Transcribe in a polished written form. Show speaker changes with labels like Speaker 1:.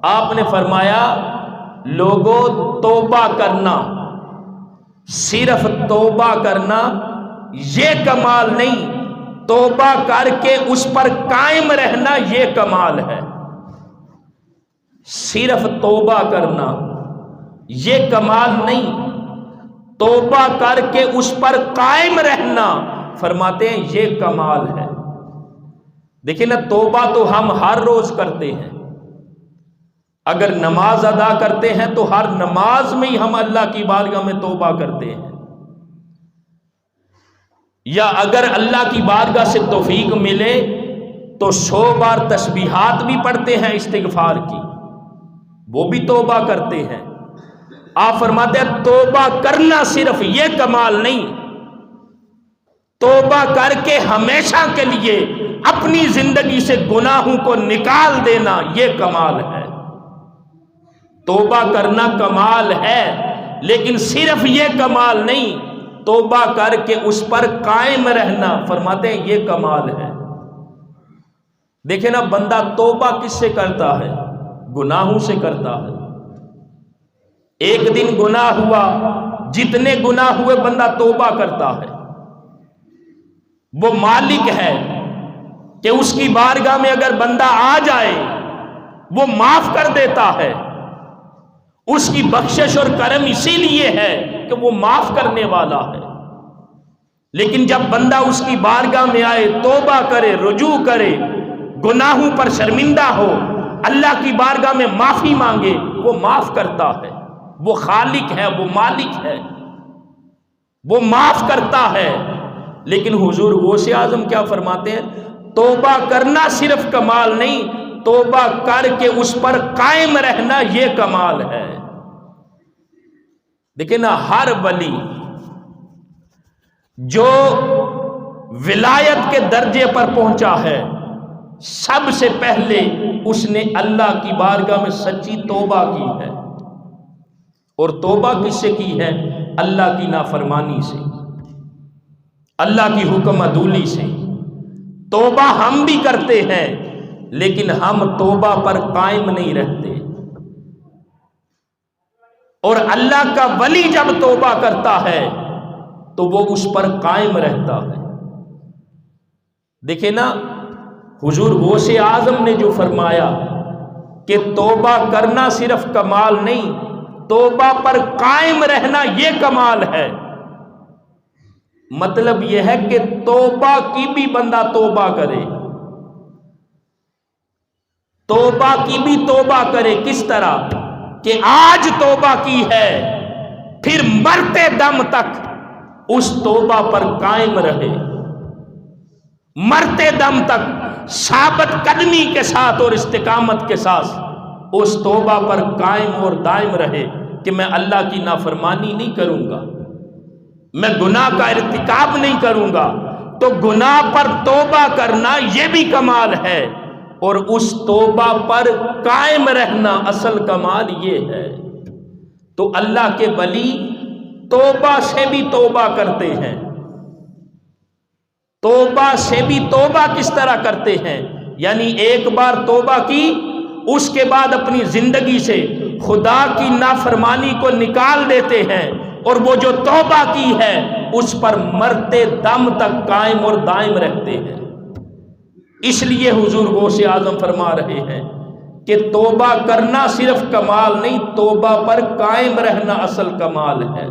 Speaker 1: آپ نے فرمایا لوگوں توبہ کرنا، صرف توبہ کرنا یہ کمال نہیں، توبہ کر کے اس پر قائم رہنا یہ کمال ہے۔ صرف توبہ کرنا یہ کمال نہیں، توبہ کر کے اس پر قائم رہنا فرماتے ہیں یہ کمال ہے۔ دیکھیں نا، توبہ تو ہم ہر روز کرتے ہیں، اگر نماز ادا کرتے ہیں تو ہر نماز میں ہی ہم اللہ کی بارگاہ میں توبہ کرتے ہیں، یا اگر اللہ کی بارگاہ سے توفیق ملے تو 100 بار تسبیحات بھی پڑھتے ہیں استغفار کی، وہ بھی توبہ کرتے ہیں۔ آپ فرماتے ہیں توبہ کرنا صرف یہ کمال نہیں، توبہ کر کے ہمیشہ کے لیے اپنی زندگی سے گناہوں کو نکال دینا یہ کمال ہے۔ توبہ کرنا کمال ہے، لیکن صرف یہ کمال نہیں، توبہ کر کے اس پر قائم رہنا فرماتے ہیں یہ کمال ہے۔ دیکھیں نا، بندہ توبہ کس سے کرتا ہے؟ گناہوں سے کرتا ہے۔ ایک دن گناہ ہوا، جتنے گناہ ہوئے بندہ توبہ کرتا ہے۔ وہ مالک ہے کہ اس کی بارگاہ میں اگر بندہ آ جائے وہ معاف کر دیتا ہے۔ اس کی بخشش اور کرم اسی لیے ہے کہ وہ معاف کرنے والا ہے۔ لیکن جب بندہ اس کی بارگاہ میں آئے، توبہ کرے، رجوع کرے، گناہوں پر شرمندہ ہو، اللہ کی بارگاہ میں معافی مانگے، وہ معاف کرتا ہے۔ وہ خالق ہے، وہ مالک ہے، وہ معاف کرتا ہے۔ لیکن حضور غوث اعظم کیا فرماتے ہیں؟ توبہ کرنا صرف کمال نہیں، توبہ کر کے اس پر قائم رہنا یہ کمال ہے۔ دیکھیں نا، ہر ولی جو ولایت کے درجے پر پہنچا ہے، سب سے پہلے اس نے اللہ کی بارگاہ میں سچی توبہ کی ہے۔ اور توبہ کس سے کی ہے؟ اللہ کی نافرمانی سے، اللہ کی حکم عدولی سے۔ توبہ ہم بھی کرتے ہیں، لیکن ہم توبہ پر قائم نہیں رہتے۔ اور اللہ کا ولی جب توبہ کرتا ہے تو وہ اس پر قائم رہتا ہے۔ دیکھیں نا، حضور غوث اعظم نے جو فرمایا کہ توبہ کرنا صرف کمال نہیں، توبہ پر قائم رہنا یہ کمال ہے۔ مطلب یہ ہے کہ توبہ کی بھی بندہ توبہ کرے، توبہ کی بھی توبہ کرے۔ کس طرح کہ آج توبہ کی ہے، پھر مرتے دم تک اس توبہ پر قائم رہے، مرتے دم تک ثابت قدمی کے ساتھ اور استقامت کے ساتھ اس توبہ پر قائم اور دائم رہے کہ میں اللہ کی نافرمانی نہیں کروں گا، میں گناہ کا ارتکاب نہیں کروں گا۔ تو گناہ پر توبہ کرنا یہ بھی کمال ہے، اور اس توبہ پر قائم رہنا اصل کمال یہ ہے۔ تو اللہ کے ولی توبہ سے بھی توبہ کرتے ہیں۔ توبہ سے بھی توبہ کس طرح کرتے ہیں؟ یعنی ایک بار توبہ کی، اس کے بعد اپنی زندگی سے خدا کی نافرمانی کو نکال دیتے ہیں، اور وہ جو توبہ کی ہے اس پر مرتے دم تک قائم اور دائم رہتے ہیں۔ اس لیے حضور غوث اعظم فرما رہے ہیں کہ توبہ کرنا صرف کمال نہیں، توبہ پر قائم رہنا اصل کمال ہے۔